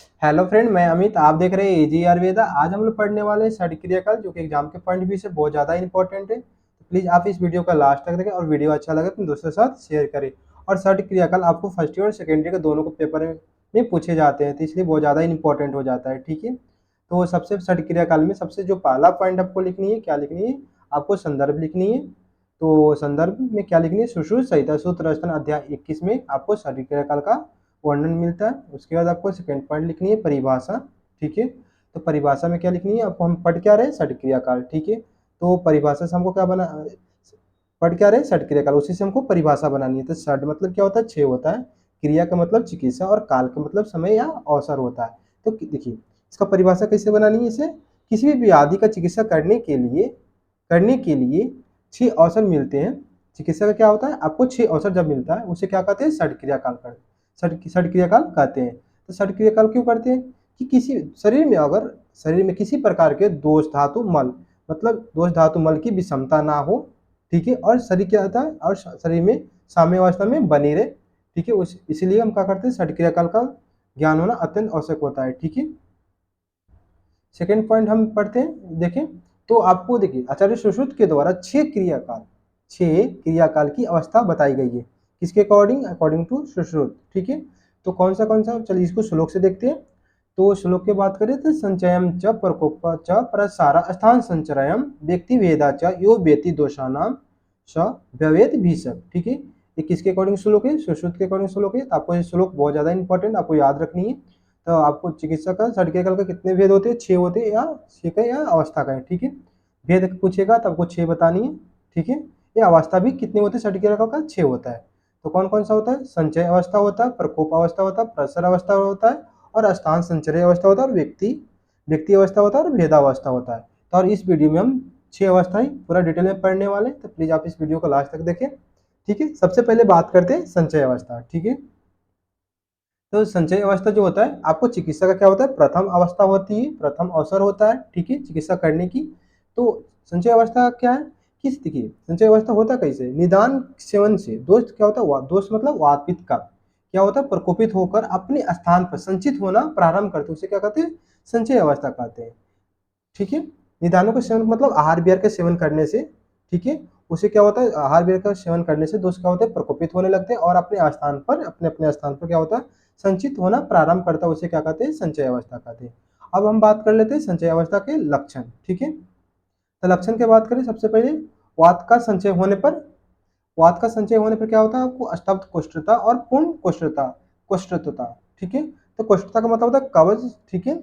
Hello friend, मैं अमित। आप देख रहे हैं एजी आयुर्वेदा। आज हम लोग पढ़ने वाले हैं षड क्रियाकल, जो कि एग्जाम के पॉइंट व्यू से बहुत ज़्यादा इंपॉर्टेंट है। तो प्लीज़ आप इस वीडियो का लास्ट तक देखें और वीडियो अच्छा लगे तो दोस्तों के साथ शेयर करें। और षड क्रियाकल आपको फर्स्ट ईयर और सेकेंड ईयर के दोनों को पेपर में पूछे जाते हैं, तो इसलिए बहुत ज़्यादा इंपॉर्टेंट हो जाता है। ठीक है, तो सबसे षड क्रियाकल में सबसे जो पहला पॉइंट आपको लिखनी है, क्या लिखनी है? आपको संदर्भ लिखनी है। तो संदर्भ में क्या लिखनी है? सुश्रुत संहिता सूत्र रचना अध्याय 21 में आपको षड क्रियाकल का वर्णन मिलता है। उसके बाद आपको सेकंड पॉइंट लिखनी है परिभाषा। ठीक है, तो परिभाषा में क्या लिखनी है आपको? हम पढ़ क्या रहे? षड क्रियाकाल। ठीक है, तो परिभाषा से हमको क्या बना, पढ़ क्या रहे? षड क्रियाकाल, उसी से हमको परिभाषा बनानी है। तो षड मतलब क्या होता है? 6 होता है। क्रिया का मतलब चिकित्सा और काल का मतलब समय या अवसर होता है। तो देखिए इसका परिभाषा कैसे बनानी है? इसे किसी भी व्याधि का चिकित्सा करने के लिए 6 अवसर मिलते हैं। चिकित्सा का क्या होता है? आपको 6 अवसर जब मिलता है उसे क्या कहते हैं? षड क्रियाकाल कर षड क्रियाकाल कहते हैं। तो षड क्रियाकाल क्यों करते हैं? कि किसी शरीर में किसी प्रकार के दोष धातु मल, मतलब दोष धातु मल की विषमता ना हो। ठीक है, और शरीर क्या होता है? और शरीर में साम्य अवस्था में बनी रहे। ठीक है, इसीलिए हम क्या करते हैं? षड क्रियाकाल का ज्ञान होना अत्यंत आवश्यक होता है। ठीक है, सेकेंड पॉइंट हम पढ़ते हैं, देखें। तो आपको देखिए आचार्य सुश्रुत के द्वारा 6 क्रियाकाल की अवस्था बताई गई है। किसके अकॉर्डिंग? According to Sushruta. ठीक है, तो कौन सा? चलिए इसको श्लोक से देखते हैं। तो श्लोक की बात करें तो संचयम च प्रकोप च प्रसारा स्थान संचरयम व्यक्ति भेदा च यो व्यक्ति दोषानाम स व्यवेत भीषक। ठीक है, ये किसके अकॉर्डिंग श्लोक है? सुश्रुत के अकॉर्डिंग श्लोक है। तो आपको ये श्लोक बहुत ज्यादा इंपॉर्टेंट, आपको याद रखनी है। तो आपको चिकित्सा का षड क्रियाकल का कितने भेद होते हैं? 6 होते हैं, या 6 का या अवस्था का है। ठीक है, भेद पूछेगा तो आपको 6 बतानी है। ठीक है, ये अवस्था भी कितने होते हैं? षड क्रियाकल का 6 होता है। तो कौन कौन सा होता है? संचय अवस्था होता है, प्रकोप अवस्था होता है, प्रसर अवस्था होता है, और स्थान संचय अवस्था होता है, और व्यक्ति अवस्था होता है, और भेदावस्था होता है। तो और इस वीडियो में हम 6 अवस्थाएं पूरा डिटेल में पढ़ने वाले हैं, तो प्लीज आप इस वीडियो को लास्ट तक देखें। ठीक है, सबसे पहले बात करते हैं संचय अवस्था। ठीक है, तो संचय अवस्था जो होता है आपको चिकित्सा का क्या होता है? प्रथम अवस्था होती है, प्रथम अवसर होता है। ठीक है, चिकित्सा करने की। तो संचय अवस्था क्या है? किस देखिए संचय अवस्था होता कैसे? निदान सेवन से दोष क्या होता है? दोष मतलब वात पित्त का क्या होता है? प्रकोपित होकर अपने स्थान पर संचित होना प्रारंभ करते हैं, उसे क्या कहते हैं? संचय अवस्था कहते हैं। ठीक है, निदानों का सेवन मतलब आहार विहार के सेवन करने से। ठीक है, उसे क्या होता है? आहार विहार का सेवन करने से दोष क्या होते हैं? प्रकोपित होने लगते हैं और अपने अपने स्थान पर क्या होता है? संचित होना प्रारंभ करता है, उसे क्या कहते हैं? संचय अवस्था कहते हैं। अब हम बात कर लेते हैं संचय अवस्था के लक्षण। ठीक है, तो लक्षण की बात करें सबसे पहले वात का संचय होने पर वात का संचय होने पर क्या होता है? आपको अष्टब्ध कोष्ठता और पूर्ण कोष्ठता। ठीक है, तो कोष्ठता का मतलब होता है कब्ज। ठीक है,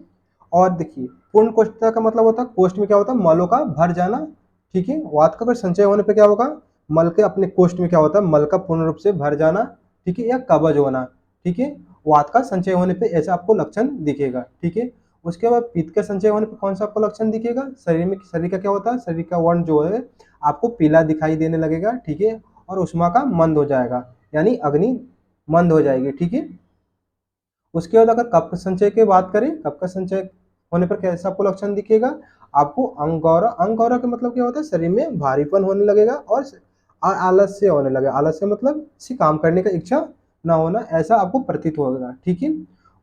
और देखिए पूर्ण कोष्ठता का मतलब होता है कोष्ठ में क्या होता है? मलों का भर जाना। ठीक है, वात का संचय होने पर क्या होगा? मल के अपने कोष्ठ में क्या होता है? मल का पूर्ण रूप से भर जाना। ठीक है, या कब्ज होना। ठीक है, वात का संचय होने पर ऐसा आपको लक्षण दिखेगा। ठीक है, उसके बाद पित्त का संचय होने पर कौन सा आपको लक्षण दिखेगा? शरीर का क्या होता है? शरीर का वर्ण जो है आपको पीला दिखाई देने लगेगा। ठीक है, और उष्मा का मंद हो जाएगा, यानी अग्नि मंद हो जाएगी। ठीक है, उसके बाद अगर कफ संचय की बात करें, कफ का संचय होने पर कैसा आपको लक्षण दिखेगा? आपको अंगौरा का मतलब क्या होता है? शरीर में भारीपन होने लगेगा और आलस्य होने लगेगा। आलस्य मतलब किसी काम करने का इच्छा ना होना, ऐसा आपको प्रतीत होगा। ठीक है,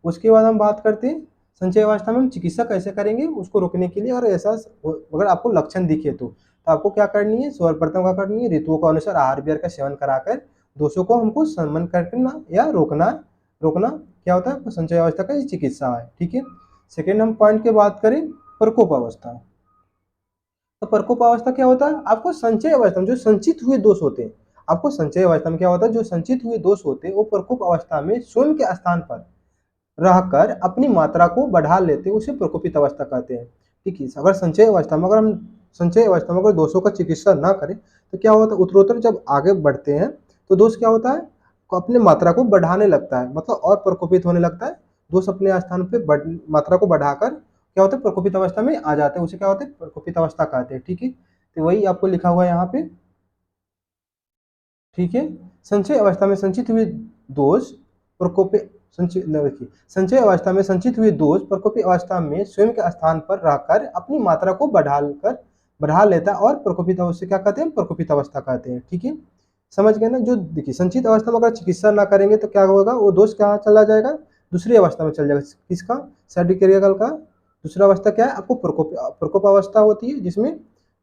उसके बाद हम बात करते हैं संचय अवस्था में हम चिकित्सा कैसे करेंगे उसको रोकने के लिए। और ऐसा अगर आपको लक्षण दिखे तो आपको क्या करनी है? सर्वप्रथम क्या करनी है? ऋतुओं के अनुसार आहार विहार का सेवन कराकर दोषों को हमको शमन करना या रोकना क्या होता है? संचय अवस्था का चिकित्सा है। ठीक है, सेकेंड हम पॉइंट की बात करें प्रकोप अवस्था। तो प्रकोप अवस्था क्या होता है? आपको संचय अवस्था में जो संचित हुए दोष होते हैं, आपको संचय अवस्था में क्या होता है? जो संचित हुए दोष होते हैं वो प्रकोप अवस्था में स्वयं के स्थान पर रहकर अपनी मात्रा को बढ़ा लेते हैं, उसे प्रकोपित अवस्था कहते हैं। ठीक है, अगर संचय अवस्था में अगर दोषों का चिकित्सा ना करें तो क्या होता है? उत्तरोत्तर जब आगे बढ़ते हैं तो दोष क्या होता है? अपने मात्रा को बढ़ाने लगता है, मतलब और प्रकोपित होने लगता है। दोष अपने स्थान पे मात्रा को बढ़ाकर क्या होता है? प्रकोपित अवस्था में आ जाते हैं, उसे क्या होता है? प्रकोपित अवस्था कहते हैं। ठीक है, तो वही आपको लिखा हुआ है यहाँ पे। ठीक है, संचय अवस्था में संचित हुए दोष प्रकोप संचय देखिए संचय अवस्था में संचित हुए दोष प्रकोपी अवस्था में स्वयं के स्थान पर रहकर अपनी मात्रा को बढ़ा लेता है और प्रकोपित अवस्था क्या कहते हैं? प्रकोपित अवस्था कहते हैं। ठीक है, समझ गए ना? जो देखिए संचित अवस्था में अगर चिकित्सा ना करेंगे तो क्या होगा? वो दोष कहाँ चला जाएगा? दूसरी अवस्था में चल जाएगा। किसका? सर्डिकेरियल का दूसरा अवस्था क्या है? आपको प्रकोप अवस्था होती है, जिसमें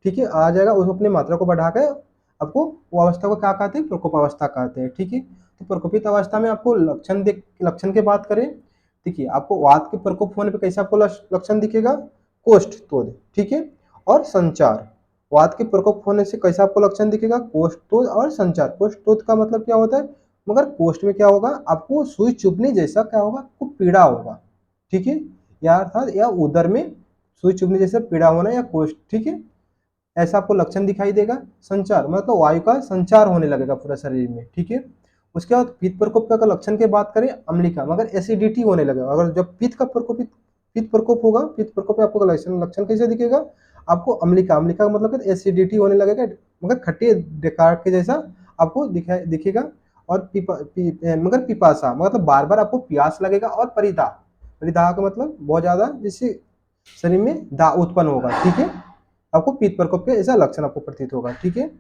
ठीक है आ जाएगा, उसको अपनी मात्रा को बढ़ा कर आपको वो अवस्था को क्या कहते हैं? प्रकोप अवस्था कहते हैं। ठीक है, तो प्रकोपित अवस्था में आपको लक्षण की बात करें, देखिए आपको वात के प्रकोप होने पे कैसे आपको लक्षण दिखेगा? कोष्ठतोध, ठीक है, और संचार। वात के प्रकोप होने से कैसा आपको लक्षण दिखेगा? कोष्ठतोध और संचार। कोष्ठतोध का मतलब क्या होता है? मगर कोष्ठ में क्या होगा? आपको सुई चुभने जैसा क्या होगा? आपको पीड़ा होगा, ठीक है, या अर्थात या उदर में सुई चुभने जैसा पीड़ा होना या कोष्ठ, ठीक है, ऐसा आपको लक्षण दिखाई देगा। संचार मतलब वायु का संचार होने लगेगा पूरा शरीर में, ठीक है। उसके बाद पित्त प्रकोप का लक्षण की बात करें, अम्लिका मगर एसिडिटी होने लगेगा। अगर जब पित्त प्रकोप होगा, पित्त प्रकोप में आपको लक्षण कैसे दिखेगा? आपको अम्लिका, अम्लिका का मतलब एसिडिटी होने लगेगा, मगर खट्टे डेकार्ड के जैसा आपको दिखेगा। और मगर पिपासा मतलब बार बार आपको प्यास लगेगा। और परिदाह, परिदाह का मतलब बहुत ज्यादा जिससे शरीर में दाह उत्पन्न होगा, ठीक है, आपको पित्त प्रकोप के ऐसा लक्षण आपको प्रतीत होगा, ठीक है।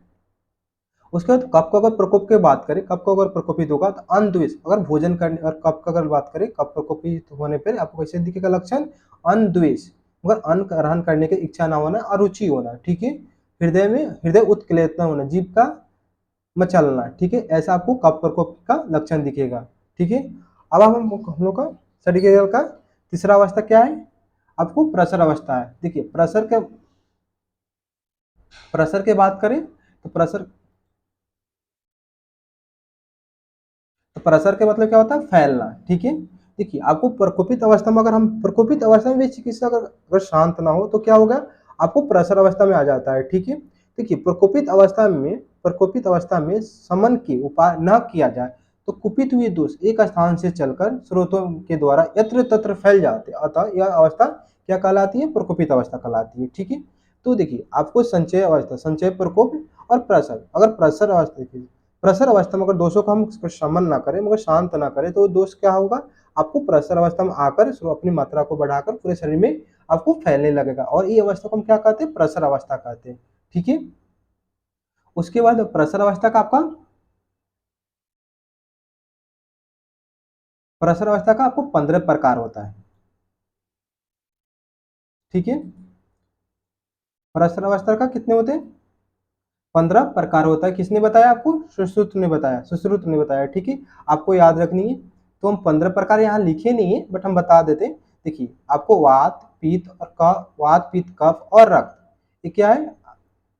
उसके बाद कफ का अगर प्रकोप की बात करें, कफ को अगर प्रकोपित होगा तो अनद्वेष, अगर भोजन करने और कफ का अगर बात करें, कफ प्रकोपित होने पर आपको कैसे दिखेगा लक्षण? अनद्वेष मगर अन्न ग्रहण करने की इच्छा ना होना, अरुचि होना, ठीक है, हृदय में हृदय उत्क्लेशना होना, जीभ का मचलना, ठीक है, ऐसा आपको कफ प्रकोप का लक्षण दिखेगा, ठीक है। अब हम लोग का सर्डिकेरियल का तीसरा अवस्था क्या है? आपको प्रसर अवस्था है। देखिए प्रेशर की बात करें तो प्रेशर के मतलब क्या होता है? फैलना, ठीक है। देखिए आपको प्रकोपित अवस्था में, अगर हम प्रकोपित अवस्था में भी चिकित्सक अगर शांत ना हो तो क्या होगा? आपको प्रेशर अवस्था में आ जाता है, ठीक है। देखिए प्रकोपित अवस्था में समन के उपाय न किया जाए तो कुपित हुए दोष एक स्थान से चलकर स्रोतों के द्वारा यत्र तत्र फैल जाते हैं, अतः यह अवस्था क्या कहलाती है? प्रकोपित अवस्था कहलाती है, ठीक है। तो देखिए आपको संचय अवस्था, संचय प्रकोप और प्रसर, अगर प्रसर अवस्था, देखिए प्रसर अवस्था में अगर दोषों का हम शमन ना करें, मगर शांत ना करें, तो दोष क्या होगा? आपको प्रसर अवस्था में आकर अपनी मात्रा को बढ़ाकर पूरे शरीर में आपको फैलने लगेगा, और ये अवस्था को हम क्या कहते हैं? प्रसर अवस्था कहते हैं, ठीक है। उसके बाद प्रसर अवस्था का आपका प्रसर अवस्था का आपको 15 प्रकार होता है, ठीक है। प्रसर अवस्था का कितने होते हैं? 15 प्रकार होता है। किसने बताया आपको? सुश्रुत ने बताया, सुश्रुत ने बताया, ठीक है। आपको याद रखनी है। तो हम 15 प्रकार यहाँ लिखे नहीं है, बट हम बता देते हैं। देखिए आपको वात, पित्त और कफ, वात, पित्त, कफ और रक्त, ये क्या है?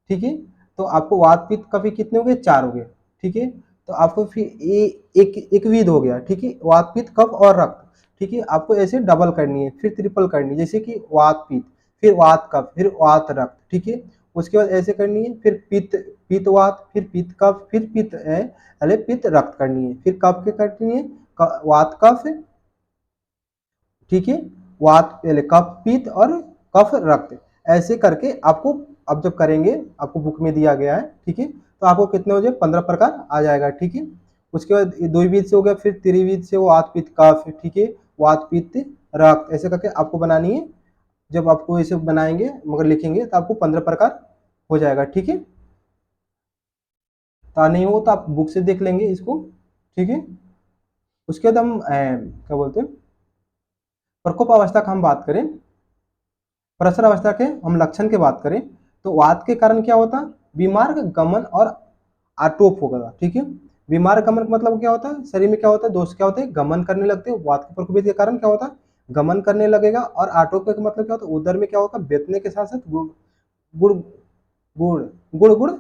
ठीक है, तो आपको वात, पित्त, कफ कितने हो गए? 4 हो गए, ठीक है। तो आपको फिर एक विध हो गया, ठीक है, वात, पित्त, कफ और रक्त, ठीक है। आपको ऐसे डबल करनी है, फिर ट्रिपल करनी है, जैसे कि वात, पित्त, फिर वात, कफ, फिर वात, रक्त, ठीक है। उसके बाद ऐसे करनी है, फिर पित्त, पित्त वात, फिर पित्त कफ, फिर पित्त अरे पित्त रक्त करनी है, फिर कफ के करनी है, वात कफ, ठीक है, वात पहले कफ पित्त और कफ रक्त, ऐसे करके आपको अब जब करेंगे, आपको बुक में दिया गया है, ठीक है, तो आपको कितने हो जाए? 15 प्रकार आ जाएगा, ठीक है। उसके बाद द्विविध से हो गया, फिर त्रिविध से वो वात पित्त कफ, ठीक है, वात पित्त रक्त, ऐसे करके आपको बनानी है। जब आपको ऐसे बनाएंगे मगर लिखेंगे तो आपको 15 प्रकार हो जाएगा, ठीक है। तो नहीं हो तो आप बुक से देख लेंगे इसको, ठीक है। उसके बाद हम क्या बोलते हैं, प्रकोप अवस्था का हम बात करें, प्रसर अवस्था के हम लक्षण की बात करें, तो वात के कारण क्या होता? बीमार गमन और आटोप होगा, ठीक है। बीमार गमन का मतलब क्या होता है? शरीर में क्या होता है? दोष क्या होते हैं? गमन करने लगते हैं। वात के प्रकोप के कारण क्या होता है? गमन करने लगेगा। और आटोप का मतलब क्या होता है? उदर में क्या होगा? बेतने के साथ साथ गुड़ गुड़ गुड़ गुड़ गुड़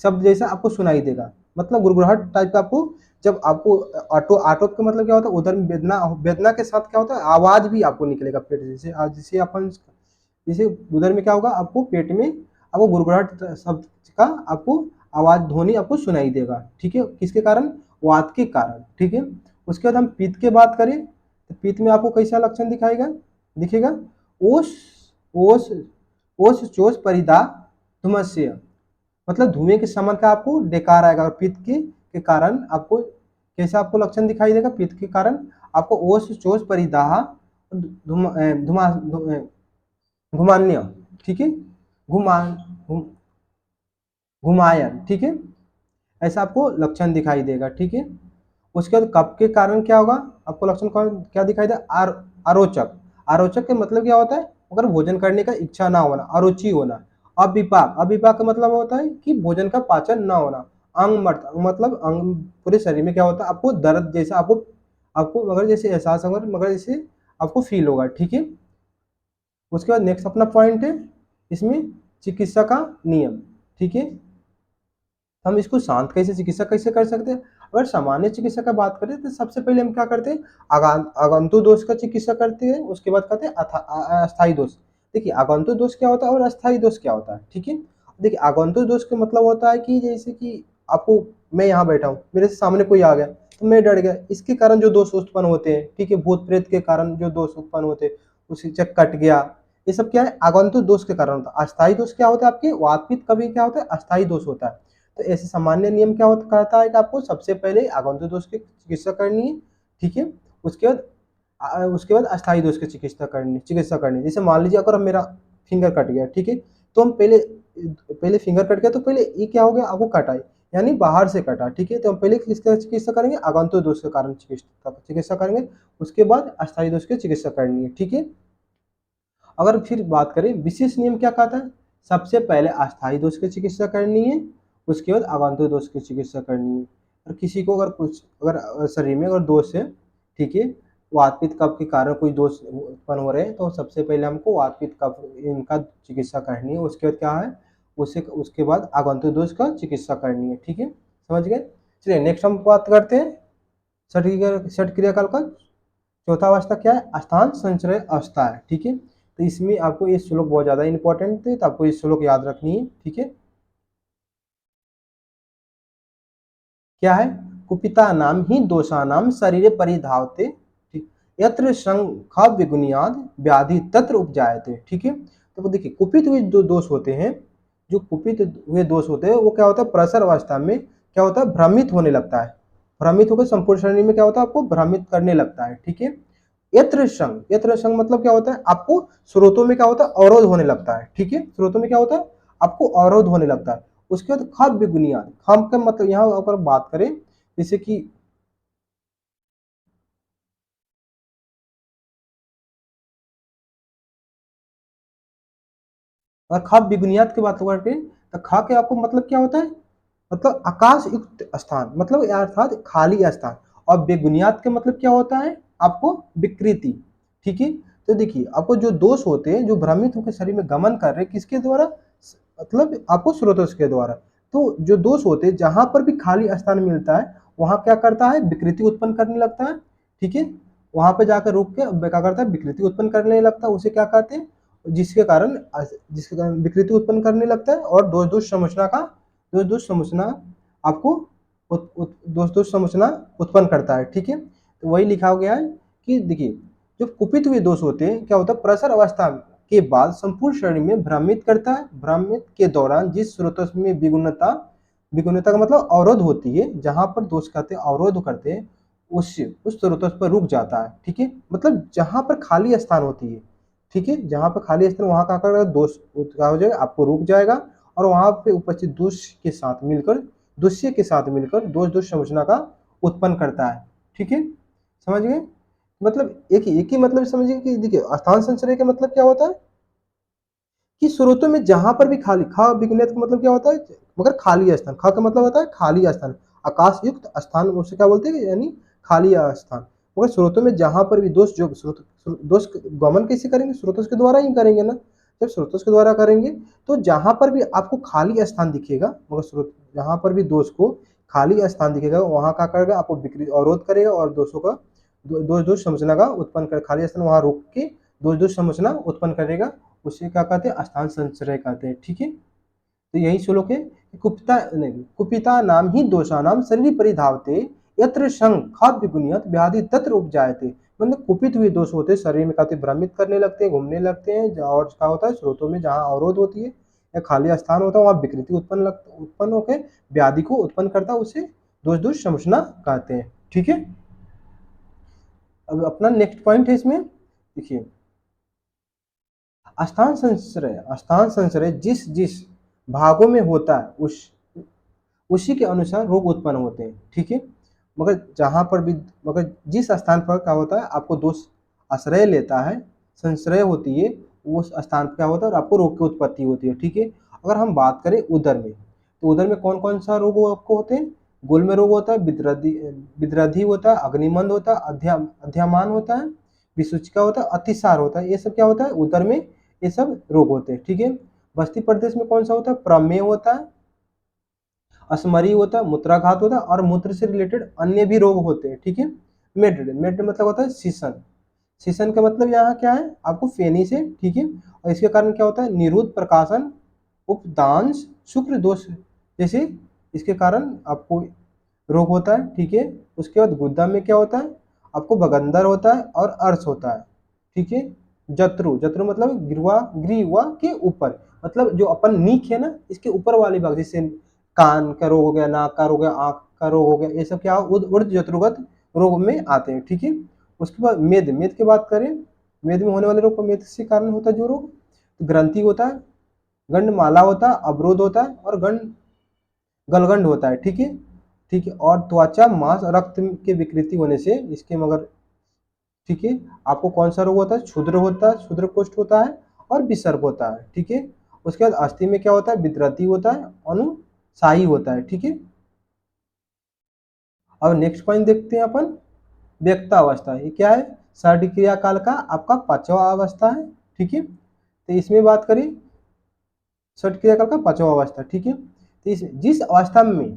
शब्द जैसा आपको सुनाई देगा, मतलब गुड़गुड़ाहट टाइप का आपको, जब आपको आटोप का मतलब क्या होता है? उधर में वेदना, वेदना के साथ क्या होता है? आवाज भी आपको निकलेगा पेट से, जैसे अपन जैसे उधर में क्या होगा? आपको पेट में आपको गुड़गुड़ाहट शब्द का आपको आवाज, ध्वनि आपको सुनाई देगा, ठीक है। किसके कारण? वात के कारण, ठीक है। उसके बाद हम पित्त की बात करें, तो पित्त में आपको कैसा लक्षण दिखेगा? ओस ओस ओस चोस परिदा धुमस्य, मतलब धुएं के समान का आपको डेकार आएगा। और पित्त के कारण आपको कैसा आपको लक्षण दिखाई देगा? पित्त के कारण आपको ओस चोस परिदाह घुमान्य, ठीक है, घुमान घुमायन, ठीक है, ऐसा आपको लक्षण दिखाई देगा, ठीक है। उसके बाद कफ के कारण क्या होगा, आपको लक्षण कौन क्या दिखाई दे, अरोचक। अरोचक का मतलब क्या होता है, अगर भोजन करने का इच्छा ना होना, अरुचि होना। अविपाक, अविपाक का मतलब होता है कि भोजन का पाचन ना होना। अंगमर्त मतलब अंग, पूरे शरीर में क्या होता है, आपको दर्द जैसा, आपको आपको मगर जैसे एहसास होगा, मगर जैसे आपको फील होगा, ठीक है। उसके बाद नेक्स्ट अपना पॉइंट है इसमें चिकित्सा का नियम, ठीक है। हम इसको शांत कैसे चिकित्सा कैसे कर सकते हैं, अगर सामान्य चिकित्सा का बात करें तो सबसे पहले हम क्या करते हैं, आगंतुक दोष का चिकित्सा करते हैं। उसके बाद कहते हैं अस्थायी दोष। देखिए आगंतुक दोष क्या होता है और अस्थायी दोष क्या होता है, ठीक है। देखिए आगंतुक दोष का मतलब होता है कि जैसे कि आपको, मैं यहाँ बैठा हूँ, मेरे से सामने कोई आ गया तो मैं डर गया, इसके कारण जो दोष उत्पन्न होते हैं, ठीक है, भूत प्रेत के कारण जो दोष उत्पन्न होते हैं, उसी चक कट गया, ये सब क्या है, आगंतुक दोष के कारण होता है। अस्थायी दोष क्या होता है, आपके वात पित्त कभी क्या होता है, अस्थायी दोष होता है। तो ऐसे सामान्य नियम क्या होता कहता है कि आपको सबसे पहले आगंतुक दोष की चिकित्सा करनी है, ठीक है। उसके बाद उसके बाद अस्थायी दोष की चिकित्सा करनी। जैसे मान लीजिए अगर मेरा फिंगर कट गया, ठीक है, तो हम पहले पहले फिंगर कट गया तो पहले ये क्या हो गया, आपको कटाई यानी बाहर से कटा, ठीक है। तो हम पहले किसका चिकित्सा करेंगे, आगंतुक दोष के कारण चिकित्सा करेंगे। उसके बाद अस्थायी दोष की चिकित्सा करनी है, ठीक है। अगर फिर बात करें विशेष नियम क्या कहता है, सबसे पहले अस्थायी दोष की चिकित्सा करनी है, उसके बाद आगंतुक दोष की चिकित्सा करनी है। और किसी को अगर कुछ अगर शरीर में अगर दोष है, ठीक है, वात पित्त कफ के कारण कोई दोष उत्पन्न हो रहे हैं, तो सबसे पहले हमको वात पित्त कफ इनका चिकित्सा करनी है। उसके बाद क्या है, उसके बाद आगंतुक दोष का चिकित्सा करनी है, ठीक है, समझ गए। चलिए नेक्स्ट हम बात करते हैं षट क्रियाकलाप का चौथा अवस्था क्या है, स्थान संचय अवस्था है, ठीक है। तो इसमें आपको ये श्लोक बहुत ज्यादा इंपॉर्टेंट है, तो आपको ये श्लोक याद रखनी है, ठीक है। क्या है, कुपिता नाम ही दोषानाम शरीरे परिधावते, ठीक, यत्र संख विगुनियाद व्याधि तत्र उपजायते, ठीक है। तो देखिए कुपित हुए जो दोष होते हैं, जो कुपित हुए दोष होते हैं वो क्या होता है, प्रसर अवस्था में क्या होता है, भ्रमित होने लगता है। भ्रमित होकर संपूर्ण शरीर में क्या होता है, आपको भ्रमित करने लगता है, ठीक है। यत्र संग मतलब क्या होता है, आपको स्रोतों में क्या होता है, अवरोध होने लगता है, ठीक है। स्रोतों में क्या होता है, आपको अवरोध होने लगता है। उसके बाद खब बुनियाद, खब का मतलब यहाँ अगर बात करें जैसे कि अगर खब बुनियाद की बात करें तो खा के आपको मतलब क्या होता है, मतलब आकाश युक्त स्थान, मतलब अर्थात खाली स्थान। और बेबुनियाद के मतलब क्या होता है, आपको विकृति, ठीक है। तो देखिए आपको जो दोष होते हैं, जो भ्रमित होकर शरीर में गमन कर रहे हैं, किसके द्वारा, मतलब आपको स्रोतोष के द्वारा। तो जो दोष होते हैं जहां पर भी खाली स्थान मिलता है, वहां क्या करता है, विकृति उत्पन्न करने लगता है, ठीक है। वहां पे जाकर रुक के क्या करता है, विकृति उत्पन्न करने लगता है, उसे क्या कहते हैं, जिसके कारण जिसके कारण विकृति उत्पन्न करने लगता है। और दोष दोष समझना का दोष दोष समझना आपको दोष दोष समझना उत्पन्न करता है, ठीक है। तो वही लिखा गया है कि देखिए जो कुपित हुए दोष होते हैं क्या होता है, प्रसर अवस्था के बाद संपूर्ण शरीर में भ्रमित करता है। भ्रमित के दौरान जिस स्रोत में विगुणता, विगुणता का मतलब अवरोध होती है, जहां पर दोष कहते हैं अवरोध करते हैं, उस स्रोत पर रुक जाता है, ठीक है। मतलब जहां पर खाली स्थान होती है, ठीक है, जहां पर खाली स्थान वहां का कर दोष क्या हो जाएगा, आपको रुक जाएगा। और वहां पे उपस्थित दूष्य के साथ मिलकर दोष दोष समझना का उत्पन्न करता है, ठीक है, समझ गए। मतलब एक ही मतलब समझिए कि देखिए स्थान संचय का मतलब क्या होता है कि स्रोतों में जहां पर भी खाली, खा विघ्नेत का मतलब क्या होता है, मगर खाली स्थान, खा का मतलब होता है खाली स्थान, आकाश युक्त स्थान उसे क्या बोलते हैं, यानी खाली स्थान। मगर स्रोतों में जहां पर भी दोष, जो दोष गमन कैसे करेंगे, स्रोतों के द्वारा ही करेंगे ना। जब स्रोतों के द्वारा करेंगे तो जहां पर भी आपको खाली स्थान दिखेगा, मगर स्रोत जहां पर भी दोष को खाली स्थान दिखेगा वहां क्या करेगा, आपको विकृति अवरोध करेगा और दोषों का दोष दोष समझना का उत्पन्न कर, खाली स्थान वहां रोक के दोष दोष समझना उत्पन्न करेगा, उसे क्या कहते हैं, स्थान संचय कहते हैं, ठीक है। तो यही श्लोक है, कुपिता नहीं, कुपिता नाम ही दोषानाम शरीर परिधावते, यत्र संघ विगुणियत व्याधि तत्र उपजायते। मतलब कुपित हुए दोष होते शरीर में कहते भ्रमित करने लगते हैं, घूमने लगते हैं, और क्या होता है स्रोतों में जहाँ अवरोध होती है या खाली स्थान होता है वहाँ विकृति उत्पन्न होकर व्याधि को उत्पन्न करता है, उसे दोष दोष समझना कहते हैं, ठीक है। अब अपना नेक्स्ट पॉइंट है इसमें, देखिए स्थान संश्रय जिस जिस भागों में होता है उसी के अनुसार रोग उत्पन्न होते हैं, ठीक है। मगर जहाँ पर भी मगर जिस स्थान पर क्या होता है आपको दोष आश्रय लेता है, संश्रय होती है, उस स्थान पर क्या होता है और आपको रोग की उत्पत्ति होती है, ठीक है। अगर हम बात करें उदर में, तो उदर में कौन कौन सा रोग आपको होते हैं? गुल्म रोग होता है, विद्रधि होता है, अग्निमंद होता है, अध्यामान होता है, विसूचिका होता है, अतिसार होता है। ये सब क्या होता है उदर में, ये सब रोग होते हैं, ठीक है। बस्ती प्रदेश में कौन सा होता है? प्रमेय होता है, असमरी होता है, मूत्राघात होता है और मूत्र से रिलेटेड अन्य भी रोग होते हैं, ठीक है। मेड मेड मतलब होता है शीशन। शीशन का मतलब यहाँ क्या है आपको फेनी से, ठीक है। और इसके कारण क्या होता है? निरुद्ध प्रकाशन, उपदांश, शुक्र दोष जैसे इसके कारण आपको रोग होता है, ठीक है। उसके बाद गुद्दा में क्या होता है? आपको बगंदर होता है और अर्श होता है, ठीक है। जत्रु, जत्रु मतलब ग्रीवा के ऊपर, मतलब जो अपन नीक है ना, इसके ऊपर वाले भाग, जैसे कान का रोग हो गया, नाक का रोग हो गया, आंख का रोग हो गया, ये सब क्या ऊर्ध्व जत्रुगत रोग में आते हैं, ठीक है। उसके बाद मेद, मेद की बात करें, मेद में होने वाले रोग को मेद से कारण होता है जो रोग, तो ग्रंथि होता है, गंडमाला होता है, अवरोध होता है और गलगंड होता है, ठीक है। ठीक है, और त्वचा मांस रक्त के विकृति होने से इसके मगर, ठीक है। आपको कौन सा रोग होता है? क्षुद्र होता है, क्षुद्र कुष्ठ होता है और विसर्प होता है, ठीक है। उसके बाद अस्थि में क्या होता है? विद्रति होता है, अनुसाही होता है, ठीक है। अब नेक्स्ट पॉइंट देखते हैं अपन, व्यक्तावस्था। ये क्या है? षड क्रिया काल का आपका पांचवा अवस्था है, ठीक है। तो इसमें बात करें षट क्रिया काल का पांचवा अवस्था, ठीक है। तो जिस अवस्था में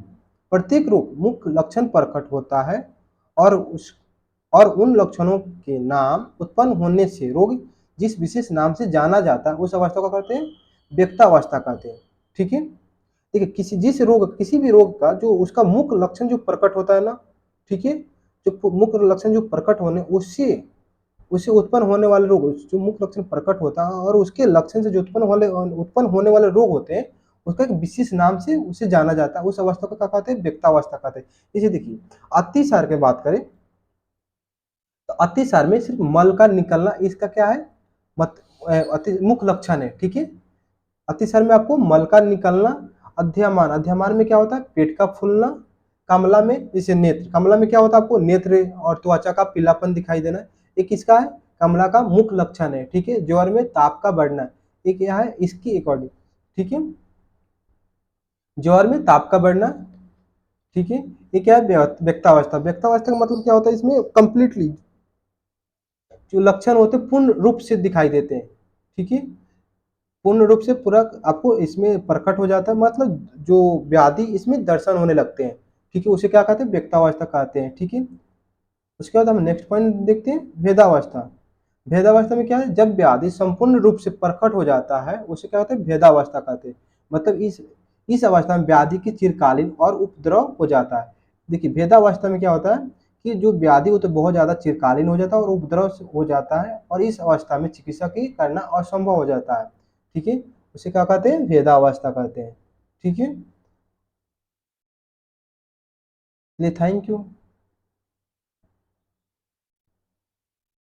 प्रत्येक रोग मुख्य लक्षण प्रकट होता है और उन लक्षणों के नाम उत्पन्न होने से रोग जिस विशेष नाम से जाना जाता है उस अवस्था को कहते हैं व्यक्तावस्था कहते हैं, ठीक है। देखिए किसी भी रोग का जो उसका मुख्य लक्षण जो प्रकट होता है ना, ठीक है, जो मुख्य लक्षण जो प्रकट होने उससे उससे उत्पन्न होने वाले रोग, जो मुख्य लक्षण प्रकट होता है और उसके लक्षण से जो उत्पन्न होने वाले रोग होते हैं, उसका एक विशेष नाम से उसे जाना जाता है, उस अवस्था को क्या कहते हैं? व्यक्तावस्था कहते हैं। जैसे देखिए अतिसार की बात करें, तो अतिसार में सिर्फ मल का निकलना इसका क्या है? अति मुख्य लक्षण है, ठीक है। अतिसार में आपको मल का निकलना, अध्यमान, अध्यमान में क्या होता है? पेट का फूलना, कमला में जैसे नेत्र, कमला में क्या होता है? आपको नेत्र और त्वचा का पीलापन दिखाई देना, ये किसका है? कमला का मुख्य लक्षण है, ठीक है। ज्वर में ताप का बढ़ना, ये क्या है? इसकी अकॉर्डिंग, ठीक है। ज्वर में ताप का बढ़ना, ठीक है। ये क्या है? व्यक्तावस्था। व्यक्तावस्था का मतलब क्या होता है? इसमें कंप्लीटली जो लक्षण होते हैं पूर्ण रूप से दिखाई देते हैं, ठीक है। पूर्ण रूप से पूरा आपको इसमें प्रकट हो जाता है, मतलब जो व्याधि इसमें दर्शन होने लगते हैं, ठीक है। उसे क्या कहते हैं? व्यक्तावस्था कहते हैं, ठीक है। उसके बाद हम नेक्स्ट पॉइंट देखते हैं, भेदावस्था। भेदावस्था में क्या है? जब व्याधि संपूर्ण रूप से प्रकट हो जाता है उसे क्या कहते हैं? भेदावस्था कहते हैं। मतलब इस अवस्था में व्याधि की चिरकालीन और उपद्रव हो जाता है। देखिए भेदावस्था में क्या होता है कि जो व्याधि वो तो बहुत ज्यादा चिरकालीन हो जाता है और उपद्रव हो जाता है, और इस अवस्था में चिकित्सा की करना असंभव हो जाता है, ठीक है। उसे क्या कहते हैं? भेदावस्था कहते हैं, ठीक है। चलिए थैंक यू।